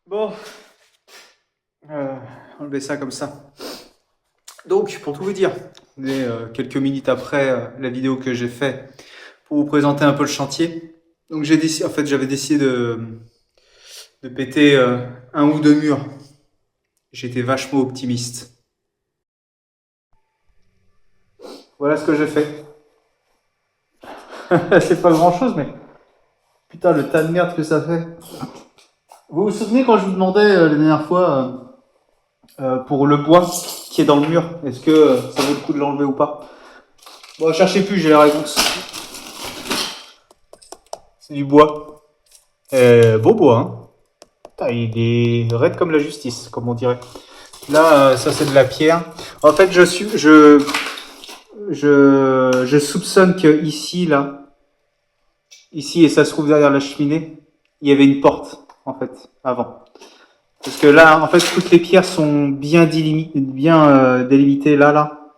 Bon, euh, enlever ça comme ça. Donc, pour tout vous dire, on est quelques minutes après la vidéo que j'ai fait pour vous présenter un peu le chantier. Donc, j'ai décidé, en fait, j'avais décidé de péter un ou deux murs. J'étais vachement optimiste. Voilà ce que j'ai fait. C'est pas grand chose, mais putain, le tas de merde que ça fait. Vous vous souvenez quand je vous demandais la dernière fois pour le bois qui est dans le mur, est-ce que ça vaut le coup de l'enlever ou pas? Bon, cherchez plus, j'ai la réponse. C'est du bois. Beau bois, hein. Putain, il est raide comme la justice, comme on dirait. Là, ça c'est de la pierre. En fait, je soupçonne que ici, là, ici, et ça se trouve derrière la cheminée, il y avait une porte, en fait, avant. Parce que là, en fait, toutes les pierres sont bien délimitées, là.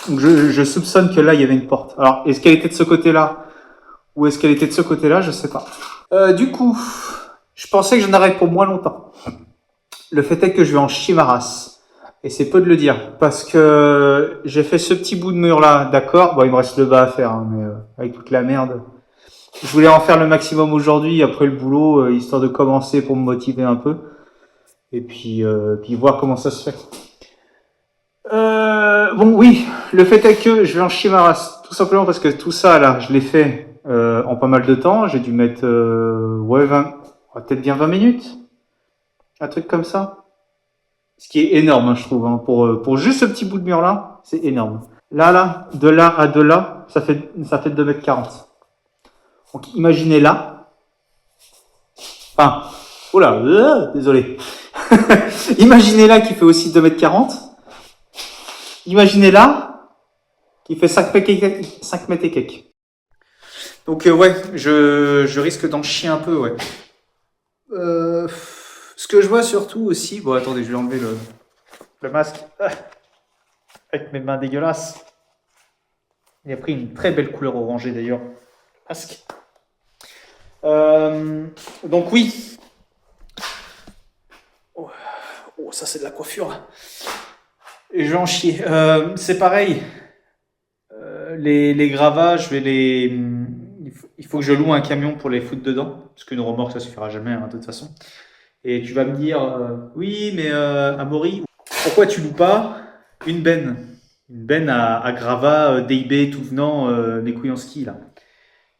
Donc je soupçonne que là, il y avait une porte. Alors, est-ce qu'elle était de ce côté-là ou est-ce qu'elle était de ce côté-là? Je sais pas. Du coup, je pensais que j'en aurais pour moins longtemps. Le fait est que je vais en chier ma race. Et c'est peu de le dire. Parce que j'ai fait ce petit bout de mur là, d'accord. Bon, il me reste le bas à faire, hein, mais avec toute la merde. Je voulais en faire le maximum aujourd'hui, après le boulot, histoire de commencer pour me motiver un peu. Et puis voir comment ça se fait. Bon, oui, le fait est que je vais en chier ma race. Tout simplement parce que tout ça, là, je l'ai fait en pas mal de temps. J'ai dû mettre, ouais, 20, peut-être bien 20 minutes. Un truc comme ça. Ce qui est énorme, hein, je trouve. Hein, pour juste ce petit bout de mur-là, c'est énorme. Là, de là à de là, ça fait 2,40 m. Donc imaginez là. Enfin, oh là, désolé. Imaginez là qui fait aussi 2,40 m. Imaginez là qui fait 5 mètres et quelques. Donc ouais, je risque d'en chier un peu, ouais. Ce que je vois surtout aussi... Bon, attendez, je vais enlever le masque. Avec mes mains dégueulasses. Il a pris une très belle couleur orangée d'ailleurs. Masque. Donc oui. Oh, ça c'est de la coiffure. Et je vais en chier. C'est pareil. Les gravats, je vais les... Il faut que je loue un camion pour les foutre dedans. Parce qu'une remorque, ça suffira jamais, hein, de toute façon. Et tu vas me dire, oui, mais Amaury, pourquoi tu loues pas une benne? Une benne à gravats, DIB, tout venant, mes couilles en ski, là.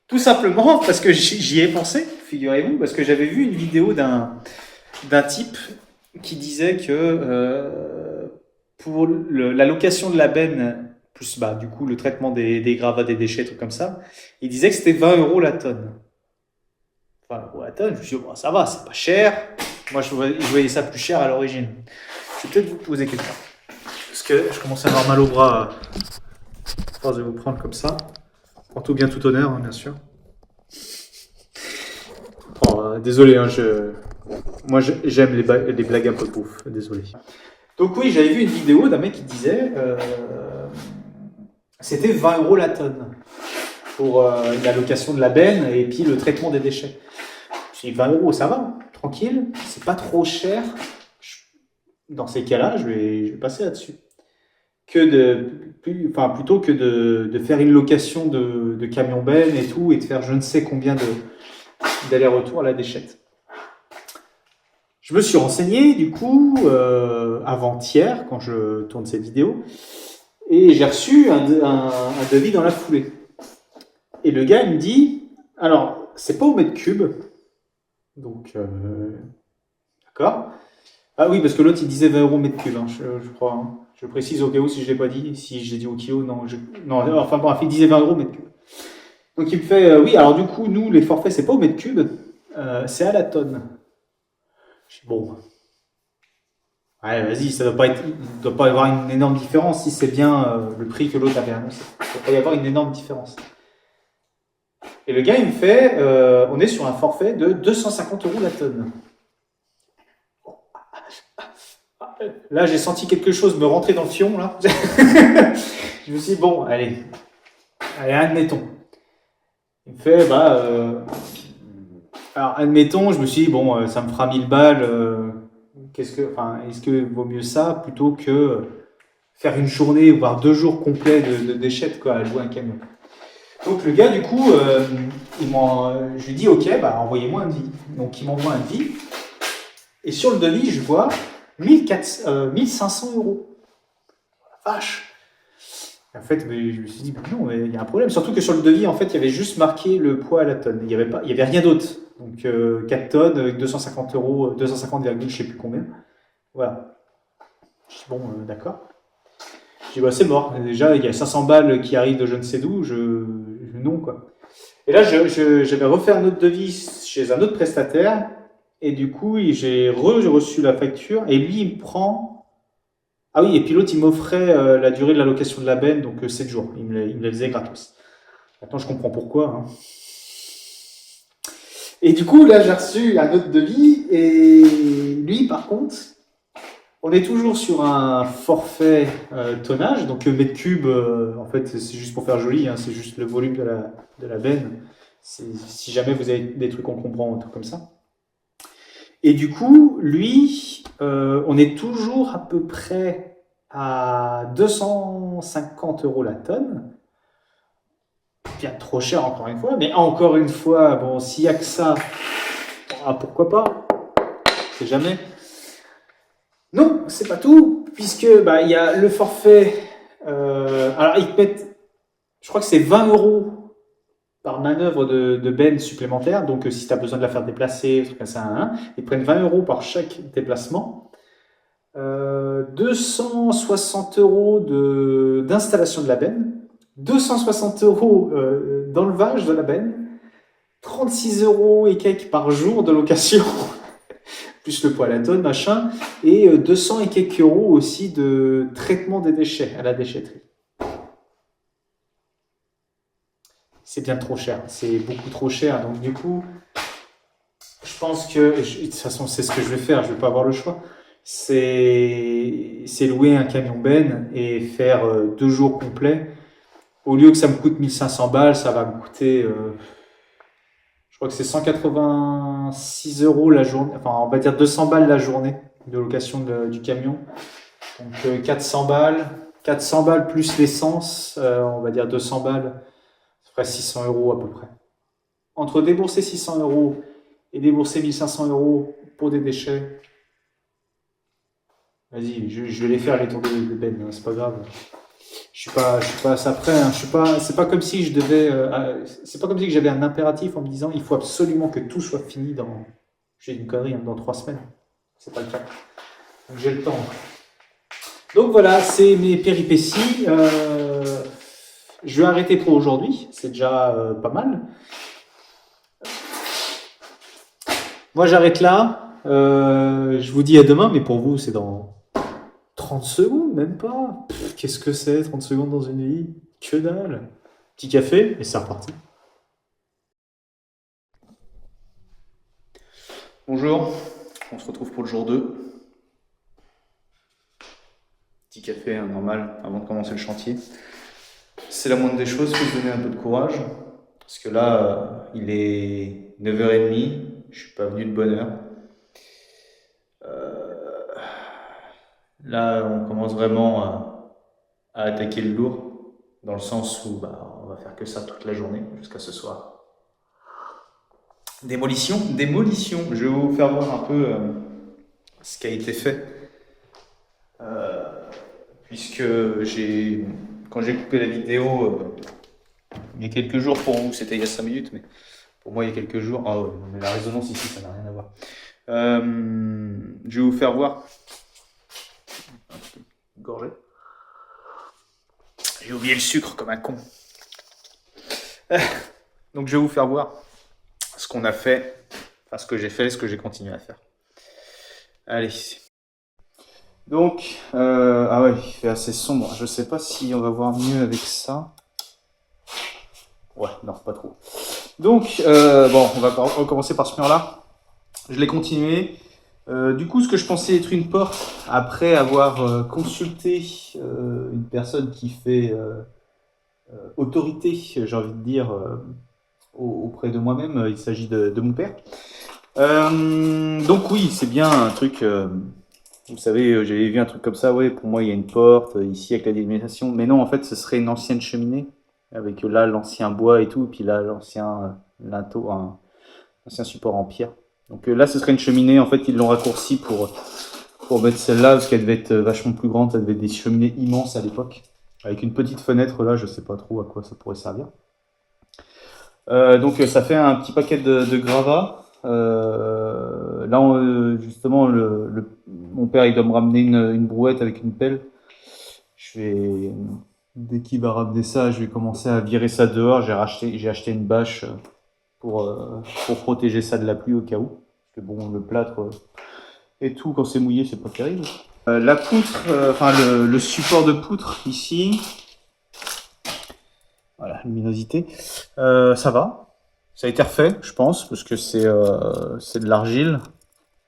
Tout simplement parce que j'y ai pensé, figurez-vous, parce que j'avais vu une vidéo d'un type qui disait que pour la location de la benne, plus bah, du coup le traitement des gravats, des déchets, trucs comme ça, il disait que c'était 20 € la tonne. 20 € la tonne, je me suis dit, bon, ça va, c'est pas cher. Moi, je voyais ça plus cher à l'origine. Je vais peut-être vous poser question. Parce que je commence à avoir mal au bras à force de vous prendre comme ça. En tout bien, tout honneur, hein, bien sûr. Oh, désolé, hein, moi j'aime les blagues un peu pouf, désolé. Donc oui, j'avais vu une vidéo d'un mec qui disait c'était 20 € la tonne pour la location de la benne et puis le traitement des déchets. Je dis 20 € ça va, tranquille, c'est pas trop cher. Dans ces cas-là, je vais passer là-dessus. Plutôt que de faire une location de camion benne et tout et de faire je ne sais combien d'aller-retour à la déchette. Je me suis renseigné, du coup, avant-hier, quand je tourne cette vidéo, et j'ai reçu un devis dans la foulée. Et le gars, il me dit, alors, c'est pas au mètre cube, donc, d'accord. Ah oui, parce que l'autre, il disait 20 € mètre cube, hein, je crois. Hein. Je précise au cas où si je l'ai pas dit, si j'ai dit au kilo, non, non, enfin bref, il disait 20 € mètre cube. Donc il me fait, oui, alors du coup, nous, les forfaits, c'est pas au mètre cube, c'est à la tonne. Je dis, bon, ouais, vas-y, ça ne doit pas y avoir une énorme différence si c'est bien le prix que l'autre avait annoncé. Il ne doit pas y avoir une énorme différence. Et le gars, il me fait, on est sur un forfait de 250 € la tonne. Là, j'ai senti quelque chose me rentrer dans le fion, là. Je me suis dit, bon, allez, admettons. Il me fait, Alors, admettons, je me suis dit, bon, ça me fera 1000 balles. Est-ce que vaut mieux ça plutôt que faire une journée, voire 2 jours complets de déchets, quoi, à louer un camion. Donc le gars, du coup, je lui dis, ok, bah envoyez-moi un devis. Donc il m'envoie un devis. Et sur le devis, je vois 1500 euros. La vache! En fait, mais je me suis dit, mais non, il y a un problème. Surtout que sur le devis, en fait, il y avait juste marqué le poids à la tonne. Il y avait rien d'autre. Donc 4 tonnes, 250 euros, 250, je sais plus combien. Voilà. Je dis, bon, d'accord. Je dis, bah, c'est mort. Déjà, il y a 500 balles qui arrivent de je ne sais d'où. Non, quoi. Et là, j'avais refait un autre devis chez un autre prestataire. Et du coup, j'ai reçu la facture. Et lui, il me prend. Ah oui, et puis l'autre, il m'offrait la durée de la location de la benne, donc 7 jours. Il me la faisait gratos. Maintenant, je comprends pourquoi. Hein. Et du coup, là, j'ai reçu un autre devis. Et lui, par contre, on est toujours sur un forfait tonnage. Donc, mètre cube, en fait, c'est juste pour faire joli. Hein, c'est juste le volume de la benne. Si jamais vous avez des trucs qu'on comprend, un truc comme ça. Et du coup, lui, on est toujours à peu près à 250 euros la tonne. Bien trop cher encore une fois, mais encore une fois, bon, s'il n'y a que ça, pourquoi pas? C'est jamais. Non, c'est pas tout, puisque bah, il y a le forfait. Alors, ils te mettent, je crois que c'est 20 euros par manœuvre de benne supplémentaire. Donc, si tu as besoin de la faire déplacer, truc comme ça, hein, ils prennent 20 euros par chaque déplacement. 260 euros d'installation de la benne, 260 euros d'enlevage de la benne, 36 euros et quelques par jour de location, plus le poids à la tonne, machin, et 200 et quelques euros aussi de traitement des déchets à la déchetterie. C'est bien trop cher, c'est beaucoup trop cher. Donc du coup, je pense que, de toute façon, c'est ce que je vais faire, je vais pas avoir le choix. C'est louer un camion benne et faire 2 jours complets. Au lieu que ça me coûte 1500 balles, ça va me coûter, je crois que c'est 186 euros la journée, enfin on va dire 200 balles la journée de location du camion. Donc 400 balles plus l'essence, on va dire 200 balles, ça ferait 600 euros à peu près. Entre débourser 600 euros et débourser 1500 euros pour des déchets, vas-y, je vais les faire les tours de benne, hein, c'est pas grave. Je suis pas à ça près. Hein. C'est pas comme si je devais. C'est pas comme si j'avais un impératif en me disant il faut absolument que tout soit fini dans. J'ai une connerie, hein, dans 3 semaines. C'est pas le cas. Donc j'ai le temps. Donc voilà, c'est mes péripéties. Je vais arrêter pour aujourd'hui. C'est déjà pas mal. Moi j'arrête là. Je vous dis à demain, mais pour vous c'est dans 30 secondes, même pas. Qu'est-ce que c'est, 30 secondes dans une vie? Que dalle. Petit café, et c'est reparti. Bonjour, on se retrouve pour le jour 2. Petit café, hein, normal, avant de commencer le chantier. C'est la moindre des choses, il faut se donner un peu de courage. Parce que là, il est 9h30, je suis pas venu de bonne heure. Là, on commence vraiment à attaquer le lourd, dans le sens où on va faire que ça toute la journée, jusqu'à ce soir. Démolition. Je vais vous faire voir un peu ce qui a été fait. Puisque quand j'ai coupé la vidéo, il y a quelques jours, pour vous, c'était il y a 5 minutes, mais pour moi, il y a quelques jours. Ah ouais, mais la résonance ici, ça n'a rien à voir. Je vais vous faire voir. Gorgée. J'ai oublié le sucre comme un con. Donc, je vais vous faire voir ce qu'on a fait, enfin, ce que j'ai fait, ce que j'ai continué à faire. Allez. Donc, ah ouais, il fait assez sombre. Je sais pas si on va voir mieux avec ça. Ouais, non, pas trop. Donc, bon, on va recommencer par ce mur-là. Je l'ai continué. Du coup, ce que je pensais être une porte, après avoir consulté une personne qui fait autorité, j'ai envie de dire, auprès de moi-même, il s'agit de mon père. Donc oui, c'est bien un truc, vous savez, j'avais vu un truc comme ça, ouais, pour moi il y a une porte ici avec la délimitation, mais non, en fait ce serait une ancienne cheminée, avec là l'ancien bois et tout, et puis là l'ancien linteau, un ancien support en pierre. Donc là ce serait une cheminée, en fait ils l'ont raccourci pour mettre celle-là, parce qu'elle devait être vachement plus grande, ça devait être des cheminées immenses à l'époque, avec une petite fenêtre là, je sais pas trop à quoi ça pourrait servir. Donc ça fait un petit paquet de gravats. Là, justement, mon père il doit me ramener une brouette avec une pelle. Je vais, dès qu'il va ramener ça, je vais commencer à virer ça dehors. J'ai acheté une bâche pour protéger ça de la pluie au cas où. Parce que bon, le plâtre et tout, quand c'est mouillé, c'est pas terrible. La poutre, enfin le support de poutre ici, voilà, luminosité, ça va. Ça a été refait, je pense, parce que c'est de l'argile,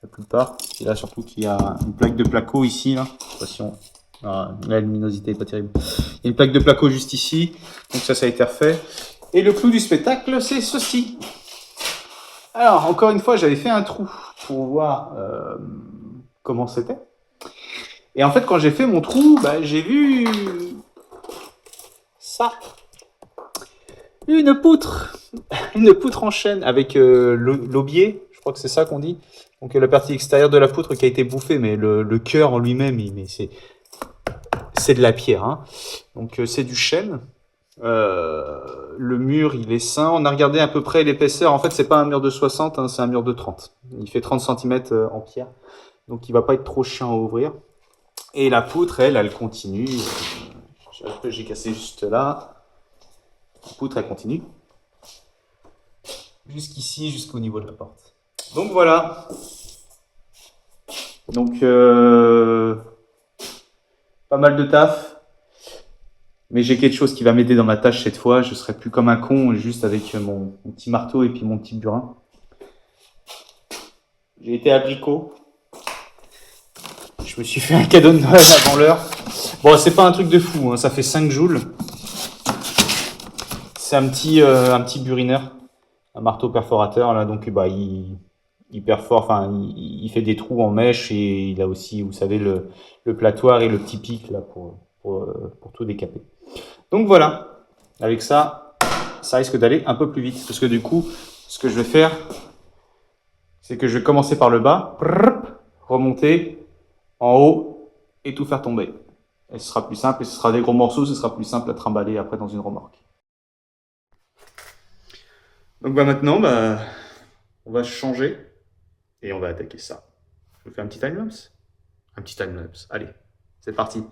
la plupart. Et là, surtout qu'il y a une plaque de placo ici, là. Je sais pas si on... Ah, la luminosité est pas terrible. Il y a une plaque de placo juste ici, donc ça a été refait. Et le clou du spectacle, c'est ceci. Alors, encore une fois, j'avais fait un trou pour voir comment c'était. Et en fait, quand j'ai fait mon trou, bah, j'ai vu ça. Une poutre en chêne avec l'aubier, je crois que c'est ça qu'on dit. Donc la partie extérieure de la poutre qui a été bouffée, mais le cœur en lui-même, mais c'est de la pierre. Hein. Donc c'est du chêne. Le mur, il est sain. On a regardé à peu près l'épaisseur. En fait, c'est pas un mur de 60, hein, c'est un mur de 30. Il fait 30 cm en pierre. Donc il va pas être trop chiant à ouvrir. Et la poutre, elle continue. J'ai cassé juste là. La poutre, elle continue. Jusqu'ici, jusqu'au niveau de la porte. Donc voilà. Donc, pas mal de taf. Mais j'ai quelque chose qui va m'aider dans ma tâche cette fois. Je serai plus comme un con, juste avec mon petit marteau et puis mon petit burin. J'ai été abricot. Je me suis fait un cadeau de Noël avant l'heure. Bon, c'est pas un truc de fou, hein, ça fait 5 joules. C'est un petit burineur, un marteau perforateur là, donc bah il perfore, enfin il fait des trous en mèche et il a aussi, vous savez, le platoir et le petit pic là pour tout décaper. Donc voilà, avec ça, ça risque d'aller un peu plus vite parce que du coup, ce que je vais faire, c'est que je vais commencer par le bas, remonter en haut et tout faire tomber. Et ce sera plus simple, et ce sera des gros morceaux, ce sera plus simple à trimballer après dans une remorque. Donc bah maintenant, on va changer et on va attaquer ça. Je vous fais un petit time-lapse. Un petit time-lapse. Allez, c'est parti.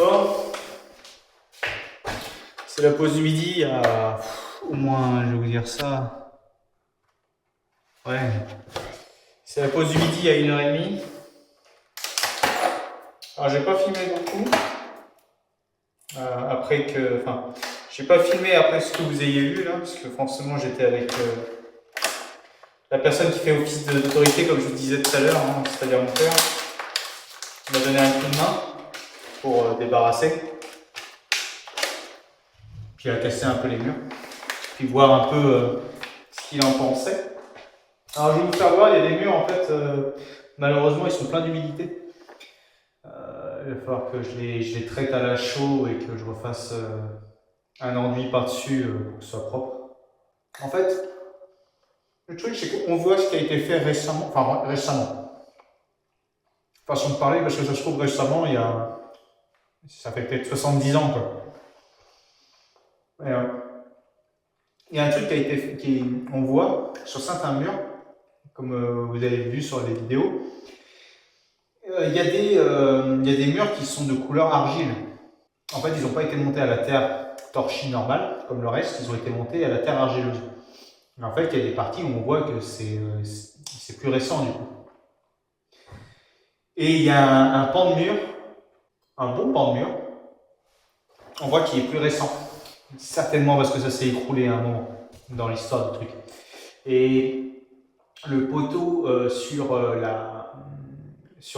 Bon, c'est la pause du midi à au moins, je vais vous dire ça. Ouais, c'est la pause du midi à 1h30. Alors, j'ai pas filmé beaucoup. J'ai pas filmé après ce que vous ayez vu là, parce que forcément j'étais avec la personne qui fait office d'autorité, comme je vous disais tout à l'heure, hein, c'est-à-dire mon père. Il m'a donné un coup de main pour débarrasser. Puis il a cassé un peu les murs. Puis voir un peu ce qu'il en pensait. Alors je vais vous faire voir, il y a des murs en fait, malheureusement ils sont pleins d'humidité. Il va falloir que je les traite à la chaux et que je refasse un enduit par-dessus pour que ce soit propre. En fait, le truc c'est qu'on voit ce qui a été fait récemment, façon de parler, parce que ça se trouve récemment, ça fait peut-être 70 ans quoi. Et, il y a un truc qui a été fait, on voit sur certains murs, comme vous avez vu sur les vidéos, il y a des murs qui sont de couleur argile. En fait, ils n'ont pas été montés à la terre torchie normale, comme le reste, ils ont été montés à la terre argileuse. Mais en fait, il y a des parties où on voit que c'est plus récent du coup. Et il y a un pan de mur, un bon pan de mur, on voit qu'il est plus récent. Certainement parce que ça s'est écroulé à un moment dans l'histoire du truc. Et le poteau sur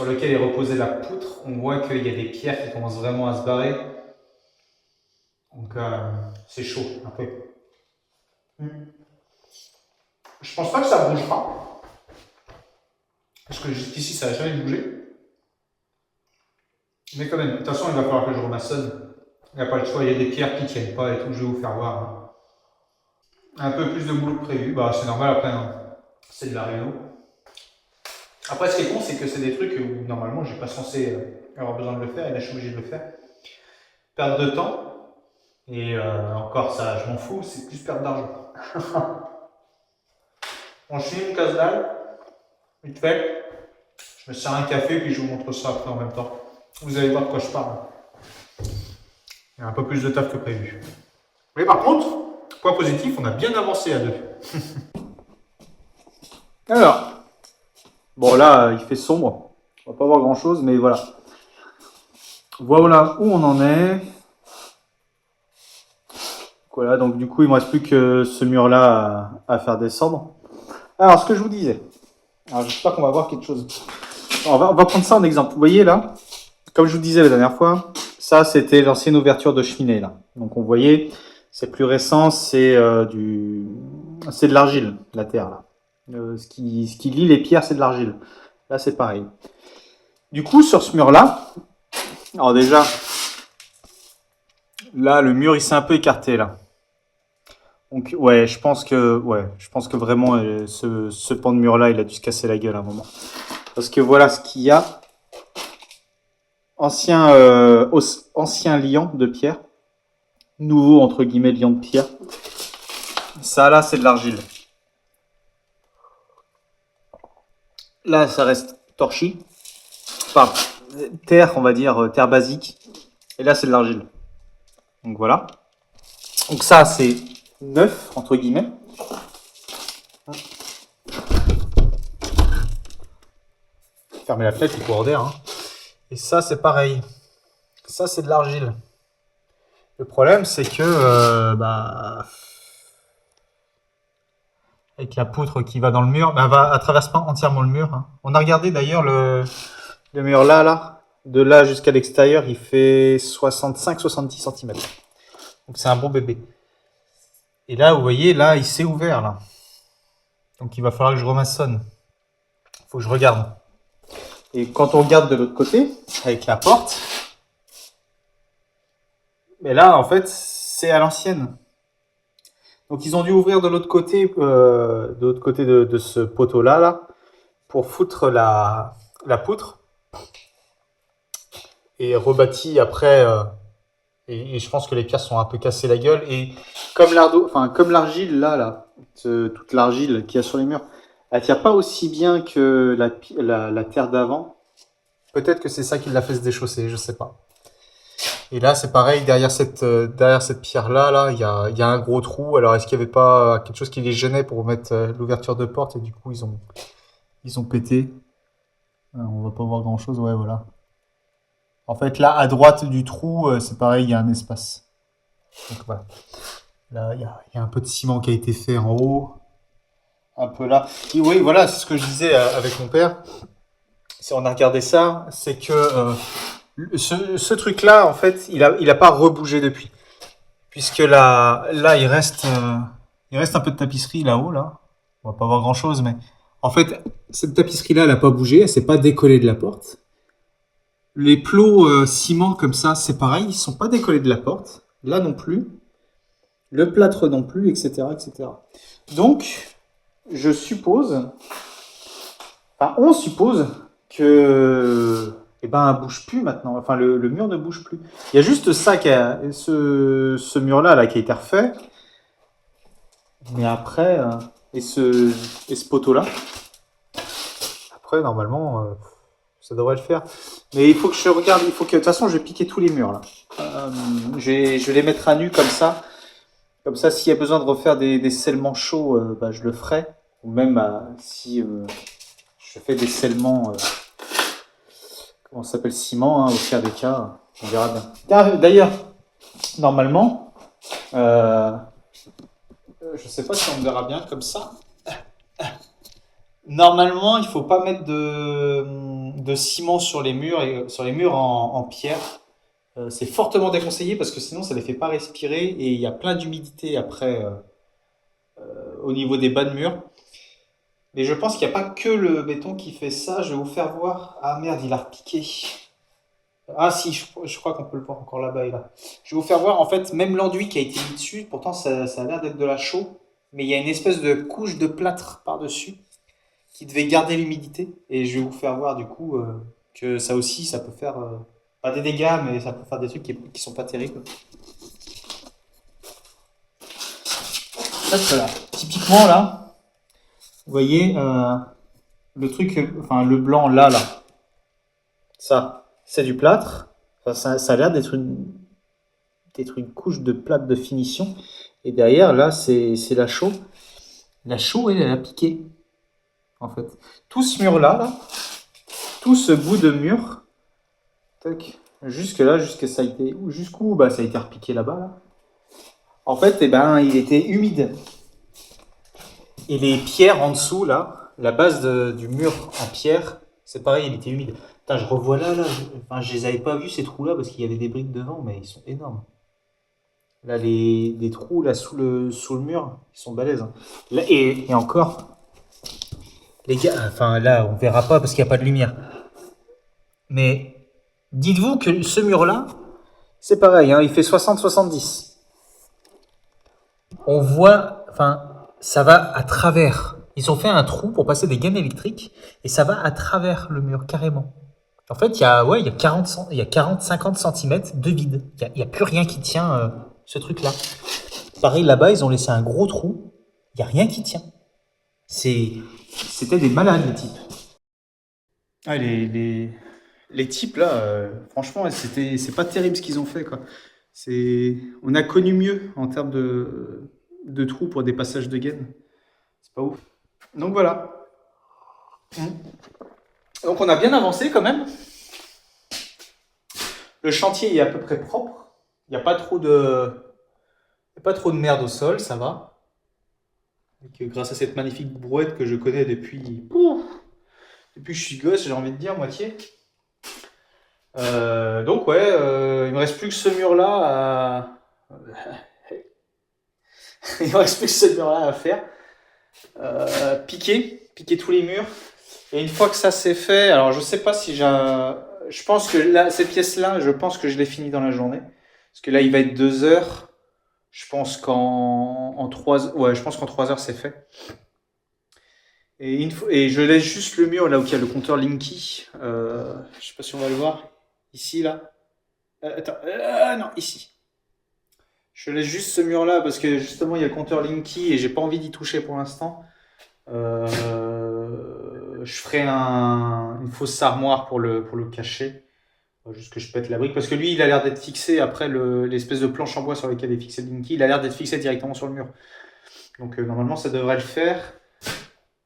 lequel est reposée la poutre, on voit qu'il y a des pierres qui commencent vraiment à se barrer. Donc c'est chaud un peu. Je pense pas que ça bougera. Parce que jusqu'ici ça n'a jamais bougé. Mais quand même, de toute façon il va falloir que je remaçonne. Il n'y a pas le choix, il y a des pierres qui ne tiennent pas et tout, je vais vous faire voir. Hein. Un peu plus de boulot que prévu, bah c'est normal après, hein. C'est de la réno. Après ce qui est con c'est que c'est des trucs où normalement je n'ai pas censé avoir besoin de le faire et là je suis obligé de le faire. Perte de temps. Et encore ça, je m'en fous, c'est plus perte d'argent. Bon, je finis une casse dalle, vite fait. Je me sers un café, puis je vous montre ça après en même temps. Vous allez voir de quoi je parle. Il y a un peu plus de taf que prévu. Mais par contre, point positif, on a bien avancé à deux. Alors, bon là, il fait sombre. On va pas voir grand chose, mais voilà. Voilà où on en est. Voilà, donc du coup, il ne me reste plus que ce mur-là à faire descendre. Alors, ce que je vous disais. Alors, j'espère qu'on va voir quelque chose. On va prendre ça en exemple. Vous voyez là, comme je vous disais la dernière fois, ça c'était l'ancienne ouverture de cheminée là. Donc on voyait, c'est plus récent, c'est de l'argile, la terre là. Ce qui lie les pierres, c'est de l'argile. Là, c'est pareil. Du coup, sur ce mur-là, alors déjà, là, le mur, il s'est un peu écarté là. Donc ouais, je pense que vraiment ce pan de mur là, il a dû se casser la gueule à un moment. Parce que voilà ce qu'il y a. Ancien liant de pierre. Nouveau entre guillemets liant de pierre. Ça là, c'est de l'argile. Là, ça reste torchi. Enfin, terre, on va dire, terre basique. Et là, c'est de l'argile. Donc voilà. Donc ça, c'est neuf, entre guillemets. Fermez la fenêtre, il court d'air. Hein. Et ça, c'est pareil. Ça, c'est de l'argile. Le problème, c'est que, avec la poutre qui va dans le mur, elle traverse pas entièrement le mur. Hein. On a regardé d'ailleurs le mur là. De là jusqu'à l'extérieur, il fait 65-70 cm. Donc c'est un bon bébé. Et là, vous voyez, là, il s'est ouvert, là. Donc il va falloir que je remaçonne. Il faut que je regarde. Et quand on regarde de l'autre côté, avec la porte, mais là, en fait, c'est à l'ancienne. Donc ils ont dû ouvrir de l'autre côté, de ce poteau-là, là, pour foutre la poutre. Et rebâti après... Et je pense que les pierres sont un peu cassées la gueule. Et comme l'argile là, toute l'argile qu'il y a sur les murs, elle tient pas aussi bien que la terre d'avant. Peut-être que c'est ça qui l'a fait se déchausser, je sais pas. Et là, c'est pareil, derrière cette pierre-là, là, il y a un gros trou. Alors, est-ce qu'il n'y avait pas quelque chose qui les gênait pour mettre l'ouverture de porte et du coup, ils ont pété. On va pas voir grand-chose, ouais, voilà. En fait, là, à droite du trou, c'est pareil, il y a un espace. Donc voilà. Là, il y a un peu de ciment qui a été fait en haut. Un peu là. Et oui, voilà, c'est ce que je disais avec mon père. Si on a regardé ça, c'est que ce truc-là, en fait, il a pas rebougé depuis. Puisque là il reste un peu de tapisserie là-haut, là. On va pas voir grand-chose, mais en fait, cette tapisserie-là, elle a pas bougé, elle s'est pas décollée de la porte. Les plots ciment comme ça, c'est pareil, ils sont pas décollés de la porte. Là non plus. Le plâtre non plus, etc., etc. Donc, je suppose, enfin, on suppose que, eh ben, elle bouge plus maintenant. Enfin, le mur ne bouge plus. Il y a juste ça ce mur-là, là, qui a été refait. Mais après, et ce poteau-là, après, normalement, ça devrait le faire. Mais il faut que je regarde, il faut que, de toute façon, je vais piquer tous les murs, là. Je vais les mettre à nu comme ça. Comme ça, s'il y a besoin de refaire des scellements chauds, bah, je le ferai. Ou même si je fais des scellements, comment ça s'appelle, ciment, hein, au pire des cas, on verra bien. D'ailleurs, normalement, je sais pas si on me verra bien comme ça. Normalement, il faut pas mettre de ciment sur les murs et sur les murs en pierre. C'est fortement déconseillé parce que sinon ça les fait pas respirer et il y a plein d'humidité après au niveau des bas de murs. Mais je pense qu'il n'y a pas que le béton qui fait ça. Je vais vous faire voir. Ah merde, il a repiqué. Ah si, je crois qu'on peut le voir encore là-bas et là. Je vais vous faire voir en fait même l'enduit qui a été mis dessus. Pourtant ça a l'air d'être de la chaux, mais il y a une espèce de couche de plâtre par-dessus qui devait garder l'humidité. Et je vais vous faire voir du coup que ça aussi, ça peut faire pas des dégâts, mais ça peut faire des trucs qui sont pas terribles. Hop là. Typiquement là, vous voyez le truc, enfin le blanc là, ça, c'est du plâtre. Enfin, ça a l'air d'être une couche de plâtre de finition. Et derrière là, c'est la chaux. La chaux, elle a piqué en fait. Tout ce mur là, tout ce bout de mur. Tac. Jusque là, jusqu'à ça a été. Jusqu'où bah, ça a été repiqué là-bas. Là. En fait, eh ben, il était humide. Et les pierres en dessous, là, la base du mur en pierre, c'est pareil, il était humide. Putain, je revois là. Enfin, je les avais pas vus ces trous-là parce qu'il y avait des briques devant, mais ils sont énormes. Là, les trous là sous le mur, ils sont balèzes. Hein. Là, et encore, les gars, enfin là, on verra pas parce qu'il n'y a pas de lumière. Mais dites-vous que ce mur-là, c'est pareil, hein, il fait 60-70. On voit, enfin, ça va à travers. Ils ont fait un trou pour passer des gaines électriques et ça va à travers le mur carrément. En fait, il y a 40-50 cm de vide. Il y a plus rien qui tient ce truc-là. Pareil, là-bas, ils ont laissé un gros trou. Il n'y a rien qui tient. C'était des malades, les types. Ah, les types, là, franchement, c'est pas terrible ce qu'ils ont fait, quoi. On a connu mieux en termes de trous pour des passages de gaines. C'est pas ouf. Donc voilà. Donc on a bien avancé quand même. Le chantier est à peu près propre. Il n'y a pas trop de merde au sol, ça va. Et que grâce à cette magnifique brouette que je connais depuis que je suis gosse, j'ai envie de dire, moitié. Donc ouais, il me reste plus que ce mur-là à... il me reste plus que ce mur-là à faire. Piquer tous les murs. Et une fois que ça c'est fait, alors je sais pas si je pense que là, cette pièce-là, je pense que je l'ai finie dans la journée. Parce que là, il va être 2 heures. Je pense qu'en 3, ouais, je pense qu'en 3 heures c'est fait. Et je laisse juste le mur là où il y a le compteur Linky. Je sais pas si on va le voir. Ici, là. Attends, non, ici. Je laisse juste ce mur là parce que justement il y a le compteur Linky et j'ai pas envie d'y toucher pour l'instant. Je ferai une fausse armoire pour le cacher. Faut juste que je pète la brique, parce que lui, il a l'air d'être fixé après l'espèce de planche en bois sur laquelle est fixé le Dinky. Il a l'air d'être fixé directement sur le mur. Donc normalement, ça devrait le faire.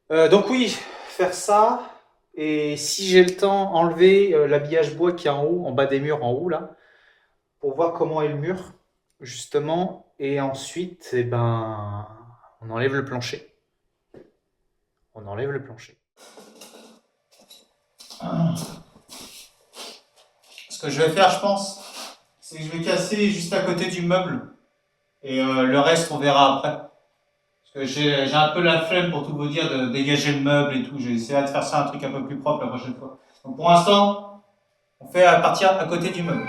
Donc oui, faire ça. Et si j'ai le temps, enlever l'habillage bois qui est en haut, en bas des murs, en haut là, pour voir comment est le mur, justement. Et ensuite, eh ben, on enlève le plancher. On enlève le plancher. Ce que je vais faire, je pense, c'est que je vais casser juste à côté du meuble. Et le reste, on verra après. Parce que j'ai un peu la flemme, pour tout vous dire, de dégager le meuble et tout. J'ai essayé de faire ça un truc un peu plus propre la prochaine fois. Donc pour l'instant, on fait à partir à côté du meuble.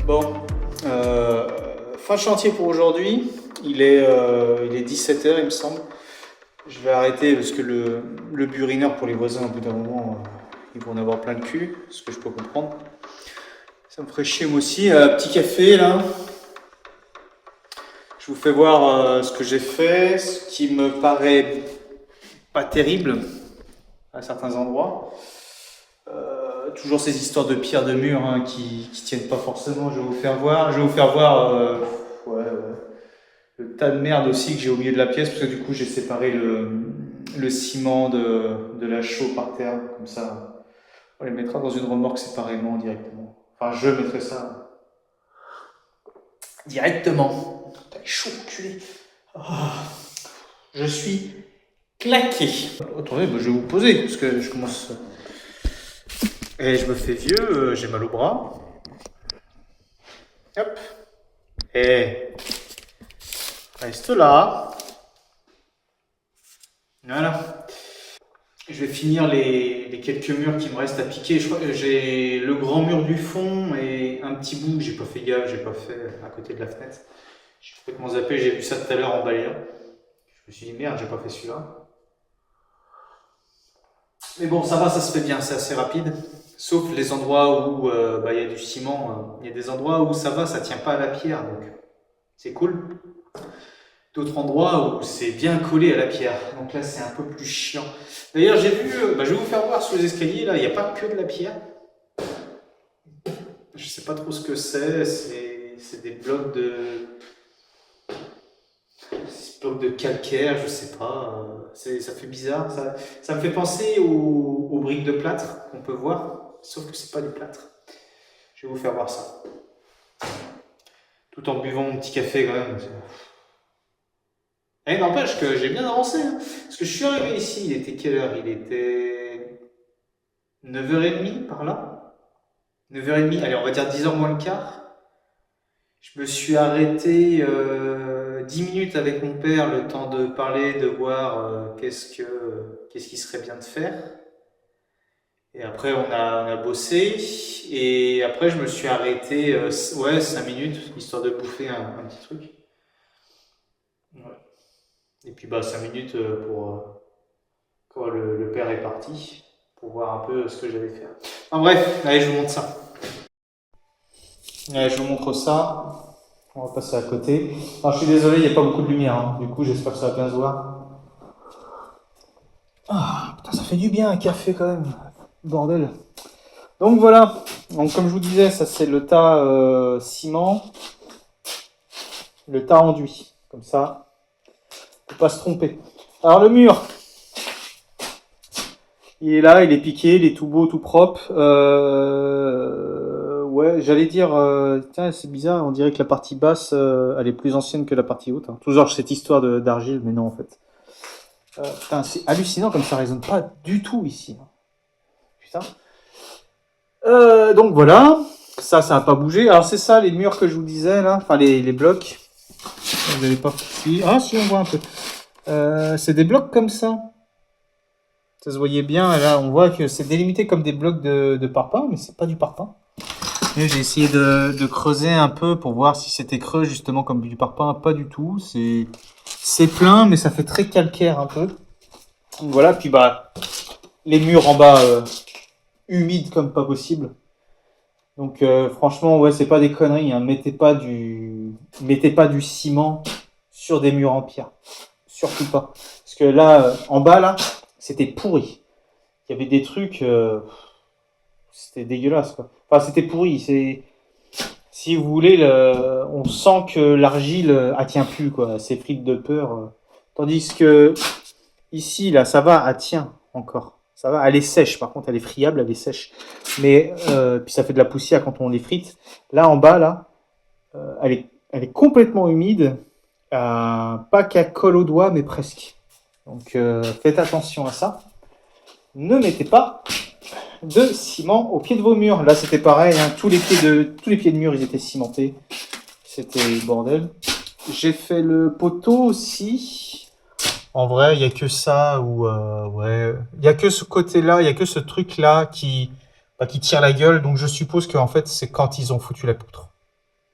Bon, fin chantier pour aujourd'hui. Il est 17 h, il me semble. Je vais arrêter parce que le burineur pour les voisins, au bout d'un moment, ils vont en avoir plein le cul, ce que je peux comprendre. Ça me ferait chier moi aussi. Petit café là. Je vous fais voir ce que j'ai fait, ce qui me paraît pas terrible à certains endroits. Toujours ces histoires de pierres de mur hein, qui tiennent pas forcément. Je vais vous faire voir. Ouais, le tas de merde aussi que j'ai au milieu de la pièce parce que du coup j'ai séparé le ciment de la chaux par terre. Comme ça, on les mettra dans une remorque séparément directement. Enfin, je mettrai ça directement. T'as les chaud, culé. Oh, je suis claqué. Attendez, je vais vous poser parce que je commence. Et je me fais vieux, j'ai mal au bras. Hop. Et reste là. Voilà. Je vais finir les quelques murs qui me restent à piquer. Je crois que j'ai le grand mur du fond et un petit bout que j'ai pas fait gaffe, j'ai pas fait à côté de la fenêtre. J'ai complètement zappé, j'ai vu ça tout à l'heure en balayant. Je me suis dit merde, j'ai pas fait celui-là. Mais bon, ça va, ça se fait bien, c'est assez rapide. Sauf les endroits où il y a du ciment. Il y a des endroits où ça va, ça tient pas à la pierre, donc c'est cool. D'autres endroits où c'est bien collé à la pierre. Donc là, c'est un peu plus chiant. D'ailleurs, j'ai vu, je vais vous faire voir sur les escaliers, là, il n'y a pas que de la pierre. Je sais pas trop ce que c'est. C'est des blocs de calcaire, je sais pas. Ça fait bizarre. Ça me fait penser aux briques de plâtre qu'on peut voir, sauf que c'est pas du plâtre. Je vais vous faire voir ça. Tout en buvant mon petit café quand même. Et n'empêche que j'ai bien avancé. Hein. Parce que je suis arrivé ici, il était quelle heure? Il était 9h30 par là. 9h30, allez, on va dire 10h moins le quart. Je me suis arrêté 10 minutes avec mon père, le temps de parler, de voir qu'est-ce qui serait bien de faire. Et après, on a bossé. Et après, je me suis arrêté 5 minutes, histoire de bouffer un petit truc. Ouais. Et puis 5 minutes pour quand le père est parti, pour voir un peu ce que j'allais faire. Enfin bref, allez, je vous montre ça. Allez, je vous montre ça. On va passer à côté. Alors, je suis désolé, il n'y a pas beaucoup de lumière. Hein. Du coup, j'espère que ça va bien se voir. Ah, putain, ça fait du bien un café quand même. Bordel. Donc voilà. Donc, comme je vous disais, ça c'est le tas ciment. Le tas enduit. Comme ça. Faut pas se tromper. Alors, le mur. Il est là, il est piqué, il est tout beau, tout propre. Ouais, j'allais dire, tiens, c'est bizarre, on dirait que la partie basse, elle est plus ancienne que la partie haute. Hein. Toujours cette histoire d'argile, mais non, en fait. Putain, c'est hallucinant comme ça résonne pas du tout ici. Putain. Donc voilà, ça n'a pas bougé. Alors c'est ça, les murs que je vous disais, là, enfin les blocs. Vous n'avez pas... Ah si, on voit un peu. C'est des blocs comme ça. Ça se voyait bien, là, on voit que c'est délimité comme des blocs de parpaing, mais c'est pas du parpaing. J'ai essayé de creuser un peu pour voir si c'était creux justement comme du parpaing. Pas du tout. C'est plein, mais ça fait très calcaire un peu. Donc voilà. Puis les murs en bas humides comme pas possible. Donc franchement, ouais, c'est pas des conneries. Hein. Mettez pas du ciment sur des murs en pierre. Surtout pas. Parce que là, en bas là, c'était pourri. Il y avait des trucs. C'était dégueulasse quoi. Enfin, c'était pourri. Si vous voulez, on sent que l'argile tient plus quoi. C'est frite de peur. Tandis que ici, là, ça va, elle tient encore. Ça va, elle est sèche. Par contre, elle est friable, elle est sèche. Mais puis ça fait de la poussière quand on les frite. Là, en bas, là, elle est complètement humide. Pas qu'elle colle au doigt, mais presque. Donc, faites attention à ça. Ne mettez pas de ciment au pied de vos murs. Là, c'était pareil. Hein, tous les pieds de mur, ils étaient cimentés. C'était le bordel. J'ai fait le poteau aussi. En vrai, il n'y a que ça. Ouais. Il n'y a que ce côté-là, il n'y a que ce truc-là qui tire la gueule. Donc, je suppose qu'en fait, c'est quand ils ont foutu la poutre.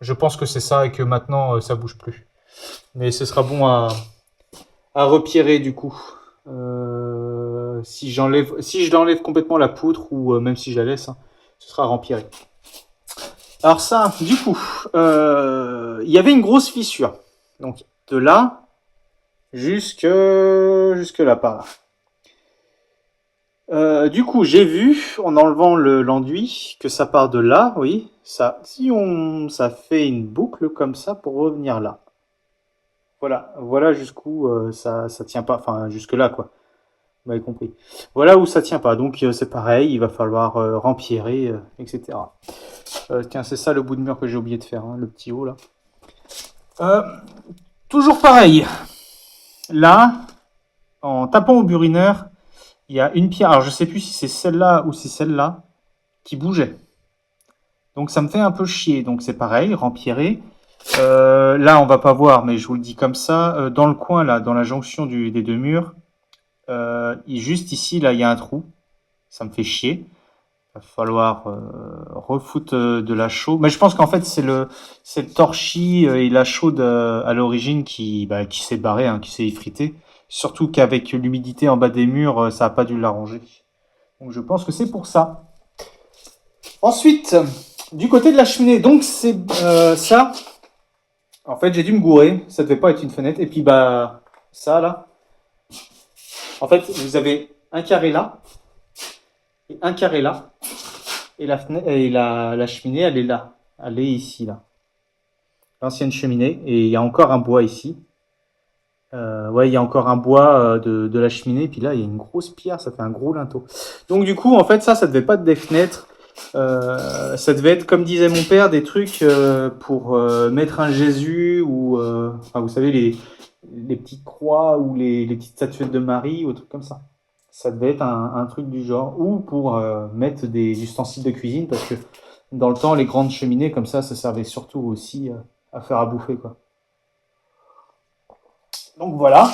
Je pense que c'est ça et que maintenant ça bouge plus. Mais ce sera bon à repierrer du coup. Si je l'enlève complètement la poutre ou même si je la laisse, hein, ce sera rempieré. Alors ça, du coup, il y avait une grosse fissure. Donc de là jusque là par là. Du coup, j'ai vu, en enlevant l'enduit, que ça part de là, oui. Ça fait une boucle comme ça pour revenir là. Voilà jusqu'où ça tient pas, enfin jusque là quoi. Vous m'avez compris. Voilà où ça tient pas. Donc c'est pareil, il va falloir rempierrer, etc. Tiens, c'est ça le bout de mur que j'ai oublié de faire, hein, le petit haut là. Toujours pareil. Là, en tapant au burineur, il y a une pierre. Alors je sais plus si c'est celle-là ou si c'est celle-là qui bougeait. Donc ça me fait un peu chier. Donc c'est pareil, rempierrer. Là, on va pas voir, mais je vous le dis comme ça. Dans le coin là, dans la jonction des deux murs, juste ici, là, il y a un trou. Ça me fait chier. Il va falloir refoutre de la chaux. Mais je pense qu'en fait, c'est le torchis et la chaude à l'origine qui s'est barré, hein, qui s'est effrité. Surtout qu'avec l'humidité en bas des murs, ça n'a pas dû l'arranger. Donc je pense que c'est pour ça. Ensuite, du côté de la cheminée, donc c'est ça. En fait, j'ai dû me gourer. Ça devait pas être une fenêtre. Et puis, ça là. En fait, vous avez un carré là. Et un carré là. Et la cheminée, elle est là. Elle est ici, là. L'ancienne cheminée. Et il y a encore un bois ici. Ouais, il y a encore un bois de la cheminée. Et puis là, il y a une grosse pierre. Ça fait un gros linteau. Donc, du coup, en fait, ça devait pas être des fenêtres. Ça devait être, comme disait mon père, des trucs pour mettre un Jésus ou, enfin, vous savez, les petites croix ou les petites statuettes de Marie ou trucs comme ça. Ça devait être un truc du genre. Ou pour mettre des ustensiles de cuisine, parce que dans le temps, les grandes cheminées comme ça servait surtout aussi à faire à bouffer, quoi. Donc voilà.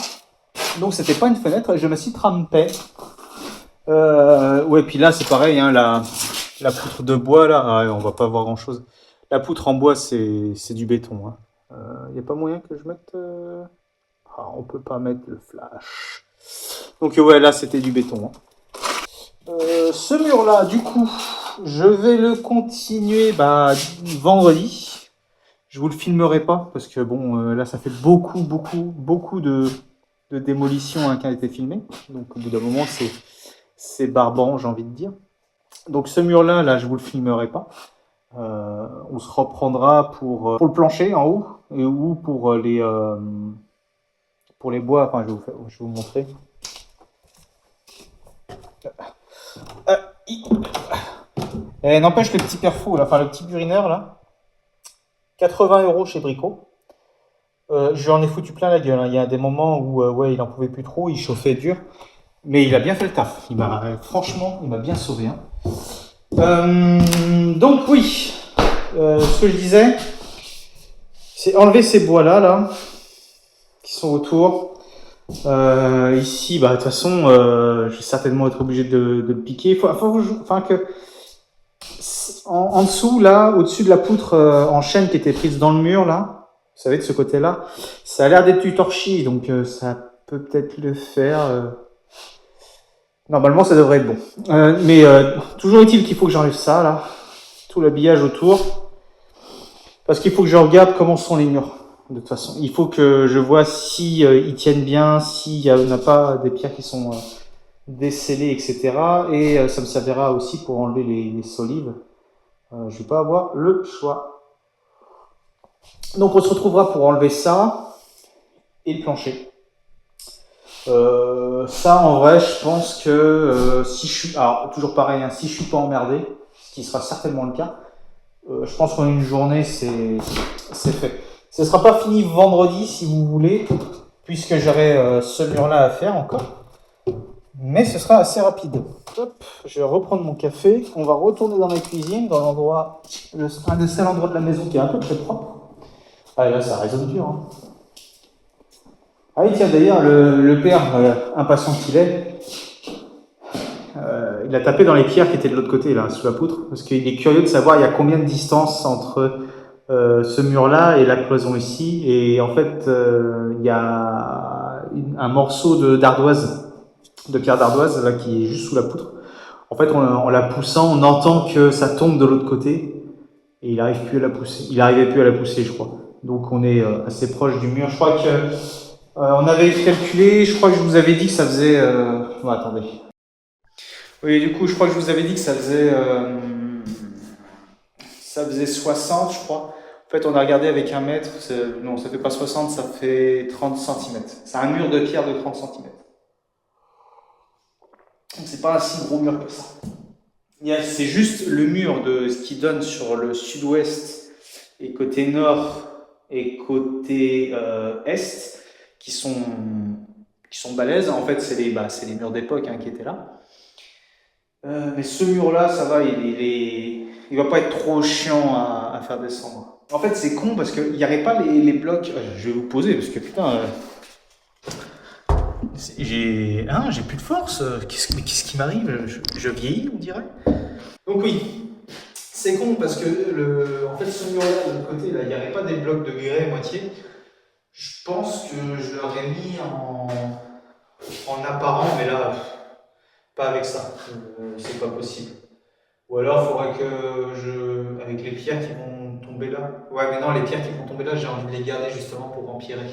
Donc c'était pas une fenêtre, je me suis trempé. Ouais, puis là c'est pareil, hein, la poutre de bois là, on va pas voir grand chose. La poutre en bois c'est du béton. Hein. Y a pas moyen que je mette. On peut pas mettre le flash. Donc ouais, là c'était du béton. Hein. Ce mur là, du coup, je vais le continuer vendredi. Je vous le filmerai pas parce que bon, là ça fait beaucoup de démolitions, hein, qui a été filmées. Donc au bout d'un moment c'est barbant, j'ai envie de dire. Donc ce mur là, je vous le filmerai pas. On se reprendra pour le plancher en haut ou pour les bois. Enfin, je vais vous montrer. N'empêche le petit perfo, là, enfin le petit burineur là, 80 € chez Brico. Je lui en ai foutu plein la gueule. Hein. Il y a des moments où ouais, il en pouvait plus trop, il chauffait dur, mais il a bien fait le taf. Franchement, il m'a bien sauvé. Hein. Donc oui, ce que je disais, c'est enlever ces bois là qui sont autour. Ici, de toute façon, je vais certainement être obligé de le piquer. Enfin que en dessous là, au-dessus de la poutre en chaîne qui était prise dans le mur là, vous savez de ce côté-là, ça a l'air d'être du torchis, donc ça peut peut-être le faire. Normalement, ça devrait être bon. Mais toujours est-il qu'il faut que j'enlève ça là, tout l'habillage autour, parce qu'il faut que je regarde comment sont les murs. De toute façon, il faut que je vois si ils tiennent bien, s'il n'y a pas des pierres qui sont décellées, etc. Et ça me servira aussi pour enlever les solives. Je vais pas avoir le choix. Donc on se retrouvera pour enlever ça et le plancher. Ça en vrai, je pense que si je suis, alors toujours pareil, hein, si je suis pas emmerdé, ce qui sera certainement le cas, je pense qu'en une journée c'est fait. Ce ne sera pas fini vendredi si vous voulez, puisque j'aurai ce mur-là à faire encore. Mais ce sera assez rapide. Hop, je vais reprendre mon café. On va retourner dans la cuisine, dans l'endroit, un des seuls endroits de la maison qui est un peu très propre. Ah, là, ça résonne dur. Hein. Ah oui, tiens, d'ailleurs, le père, impatient qu'il est, il a tapé dans les pierres qui étaient de l'autre côté, là, sous la poutre, parce qu'il est curieux de savoir il y a combien de distance entre ce mur-là et la cloison ici. Et en fait, il y a un morceau d'ardoise, de pierre d'ardoise, là, qui est juste sous la poutre. En fait, en la poussant, on entend que ça tombe de l'autre côté et il arrive plus à la pousser. Il arrivait plus à la pousser, je crois. Donc on est assez proche du mur. Je crois que on avait calculé. Je crois que je vous avais dit que ça faisait. Oh, attendez. Oui, du coup, je crois que je vous avais dit que ça faisait 60, je crois. En fait, on a regardé avec un mètre. Non, ça fait pas 60, ça fait 30 centimètres. C'est un mur de pierre de 30 centimètres. Donc c'est pas un si gros mur que ça. C'est juste le mur de ce qui donne sur le sud-ouest et côté nord et côté est qui sont balèzes. En fait, c'est les murs d'époque qui étaient là. Mais ce mur-là, ça va, il va pas être trop chiant à faire descendre. En fait, c'est con parce qu'il n'y aurait pas les blocs. Je vais vous poser parce que putain, j'ai plus de force. Qu'est-ce qui m'arrive? Je vieillis, on dirait. Donc oui, c'est con parce que en fait, ce mur-là, de l'autre côté, là, il n'y aurait pas des blocs de grès à moitié. Je pense que je l'aurais mis en apparent, mais là, pas avec ça. C'est pas possible. Ou alors, il faudrait que avec les pierres qui vont tomber là. Ouais, mais non, les pierres qui vont tomber là, j'ai envie de les garder justement pour empirer.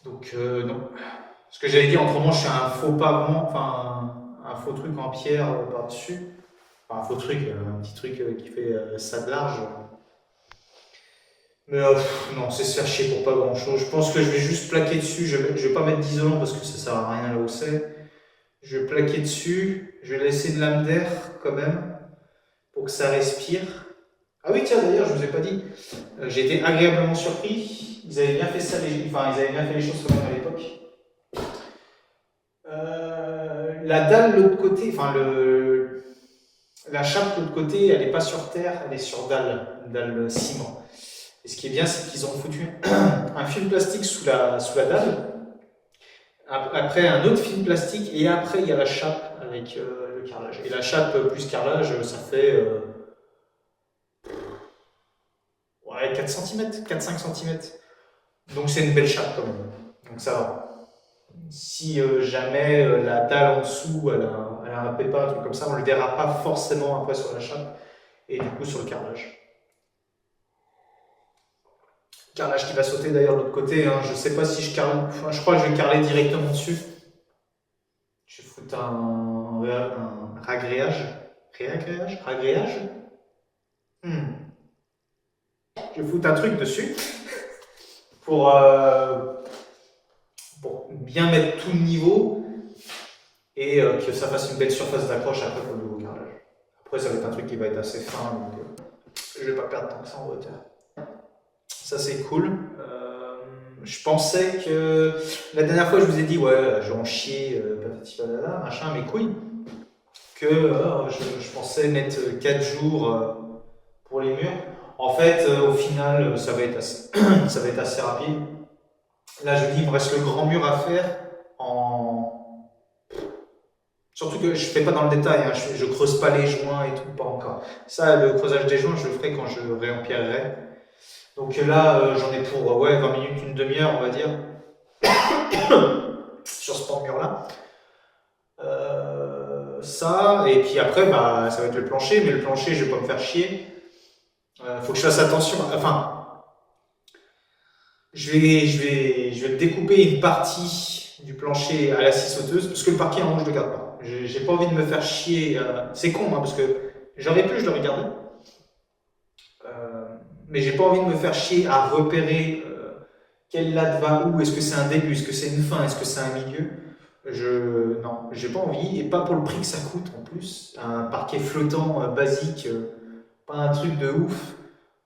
Donc, non. Ce que j'avais dit, autrement, je fais un faux pas vraiment, enfin, un faux truc en pierre par-dessus. Enfin, un faux truc, un petit truc qui fait ça de large. Mais non, c'est se faire chier pour pas grand chose. Je pense que je vais juste plaquer dessus. Je vais pas mettre d'isolant parce que ça sert à rien là où c'est. Je vais plaquer dessus. Je vais laisser de l'âme d'air quand même pour que ça respire. Ah oui, tiens, d'ailleurs, je vous ai pas dit. J'ai été agréablement surpris. Ils avaient bien fait ça, ils avaient bien fait les choses quand même à l'époque. La dalle de l'autre côté, la chape de l'autre côté, elle n'est pas sur terre, elle est sur dalle ciment. Et ce qui est bien, c'est qu'ils ont foutu un film plastique sous la dalle, après un autre film plastique, et après il y a la chape avec le carrelage. Et la chape plus carrelage, ça fait 4 cm, 4-5 cm. Donc c'est une belle chape quand même. Donc ça va. Si jamais la dalle en dessous, elle a un pépin, un truc comme ça, on ne le verra pas forcément après sur la chape, et du coup sur le carrelage. Carrelage qui va sauter d'ailleurs de l'autre côté, hein. Je sais pas si je carle, enfin, je crois que je vais carreler directement dessus. Je vais foutre un ragréage. Ragréage. Je vais foutre un truc dessus pour bien mettre tout le niveau et que ça fasse une belle surface d'accroche après pour le nouveau carrelage. Après, ça va être un truc qui va être assez fin, donc je vais pas perdre tant que ça en hauteur. Ça, c'est cool. Je pensais que la dernière fois, je vous ai dit, ouais, je vais en chier, patati patata, machin, mes couilles. Que je pensais mettre 4 jours pour les murs. En fait, au final, ça va être assez rapide. Là, je dis, il me reste le grand mur à faire Surtout que je ne fais pas dans le détail, hein, je ne creuse pas les joints et tout, pas encore. Ça, le creusage des joints, je le ferai quand je réempierrerai. Donc là, j'en ai pour 20 minutes, une demi-heure, on va dire, sur ce pan de mur-là. Ça, et puis après, ça va être le plancher, mais le plancher, je vais pas me faire chier. Faut que je fasse attention. Enfin, je vais découper une partie du plancher à la scie sauteuse, parce que le parquet en haut, je le garde pas. J'ai pas envie de me faire chier. C'est con, parce que j'aurais pu, je l'aurais gardé. Mais j'ai pas envie de me faire chier à repérer quelle latte va où. Est-ce que c'est un début, est-ce que c'est une fin, est-ce que c'est un milieu. Non, j'ai pas envie, et pas pour le prix que ça coûte en plus. Un parquet flottant basique, pas un truc de ouf,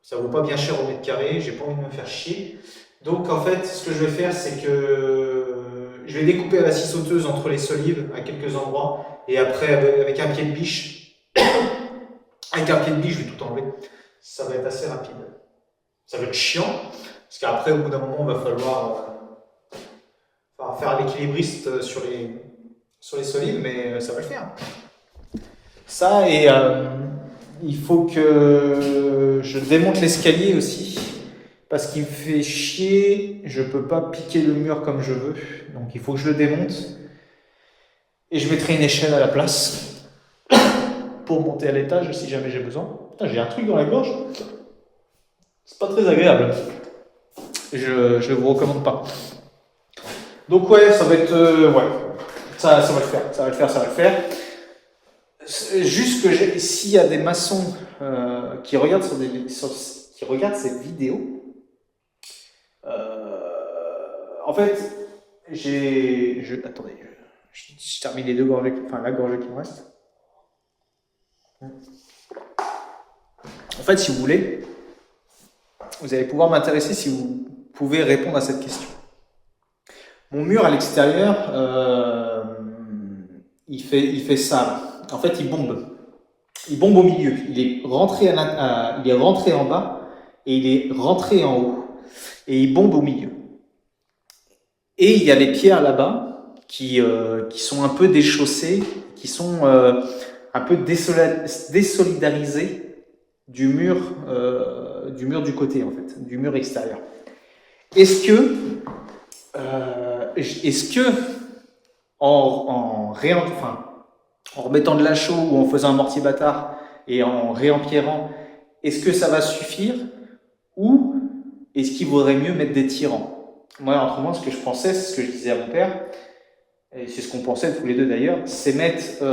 ça vaut pas bien cher au mètre carré, j'ai pas envie de me faire chier. Donc en fait, ce que je vais faire, c'est que je vais découper à la scie sauteuse entre les solives à quelques endroits, et après avec un pied de biche, je vais tout enlever. Ça va être assez rapide. Ça va être chiant, parce qu'après, au bout d'un moment, il va falloir faire l'équilibriste sur les solives, mais ça va le faire. Ça, et il faut que je démonte l'escalier aussi, parce qu'il me fait chier, je peux pas piquer le mur comme je veux, donc il faut que je le démonte, et je mettrai une échelle à la place, pour monter à l'étage si jamais j'ai besoin. Putain, j'ai un truc dans la gorge, c'est pas très agréable, je vous recommande pas. Donc ouais, ça va être... ouais, ça va le faire, ça va le faire, ça va le faire. Juste que s'il y a des maçons qui regardent qui regardent cette vidéo, en fait, attendez, je termine les deux gorgées, enfin la gorgée qui me reste. En fait, si vous voulez, vous allez pouvoir m'intéresser si vous pouvez répondre à cette question. Mon mur à l'extérieur, il fait ça. En fait, il bombe. Il bombe au milieu. Il est rentré en bas et il est rentré en haut. Et il bombe au milieu. Et il y a les pierres là-bas qui sont un peu déchaussées, qui sont un peu désolidarisées du mur du côté, en fait, du mur extérieur. Est-ce que en remettant de la chaux ou en faisant un mortier bâtard et en réempierrant, est-ce que ça va suffire ou est-ce qu'il vaudrait mieux mettre des tirants? Moi, autrement, ce que je pensais, c'est ce que je disais à mon père, et c'est ce qu'on pensait tous les deux d'ailleurs, c'est mettre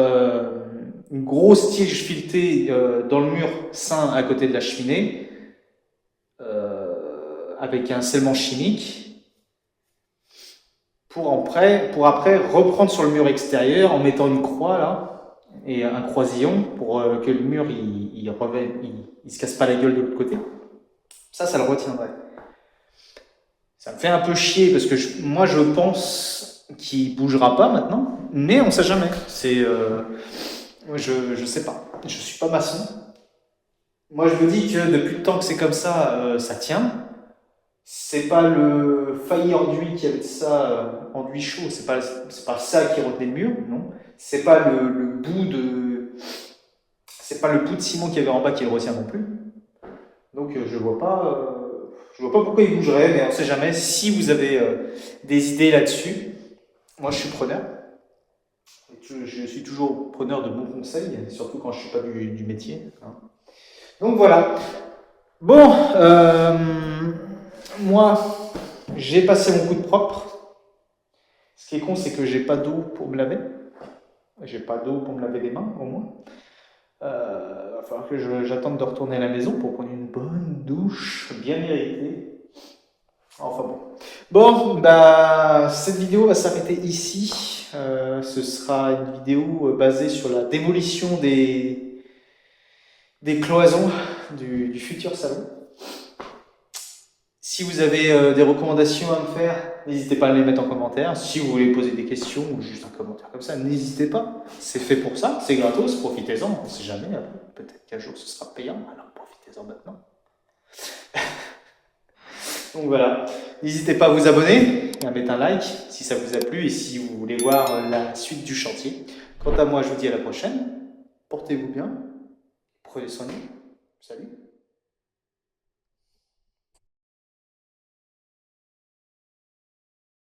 une grosse tige filetée dans le mur sain à côté de la cheminée, avec un scellement chimique, pour après reprendre sur le mur extérieur en mettant une croix là, et un croisillon pour que le mur il se casse pas la gueule de l'autre côté. Ça le retiendrait. Ça me fait un peu chier parce que moi je pense qu'il bougera pas maintenant, mais on sait jamais. Je sais pas. Je suis pas maçon. Moi je me dis que depuis le temps que c'est comme ça, ça tient. C'est pas le failli enduit qui avait ça, enduit chaud, c'est pas ça qui retenait le mur, non. C'est pas le bout de ciment qu'il y avait en bas qui le retient non plus. Donc je vois pas pourquoi il bougerait, mais on sait jamais. Si vous avez des idées là-dessus, moi je suis preneur. Je suis toujours preneur de bons conseils, surtout quand je suis pas du métier. Hein. Donc voilà. Bon, moi, j'ai passé mon coup de propre. Ce qui est con, c'est que j'ai pas d'eau pour me laver. J'ai pas d'eau pour me laver les mains, au moins. Il va falloir que j'attende de retourner à la maison pour prendre une bonne douche bien méritée. Enfin bon. Bon, bah, cette vidéo va s'arrêter ici. Ce sera une vidéo basée sur la démolition des cloisons du futur salon. Si vous avez des recommandations à me faire, n'hésitez pas à les mettre en commentaire. Si vous voulez poser des questions ou juste un commentaire comme ça, n'hésitez pas. C'est fait pour ça, c'est gratos, profitez-en. On ne sait jamais, peut-être qu'un jour ce sera payant, alors profitez-en maintenant. Donc voilà, n'hésitez pas à vous abonner, à mettre un like si ça vous a plu et si vous voulez voir la suite du chantier. Quant à moi, je vous dis à la prochaine. Portez-vous bien, prenez soin de vous. Salut.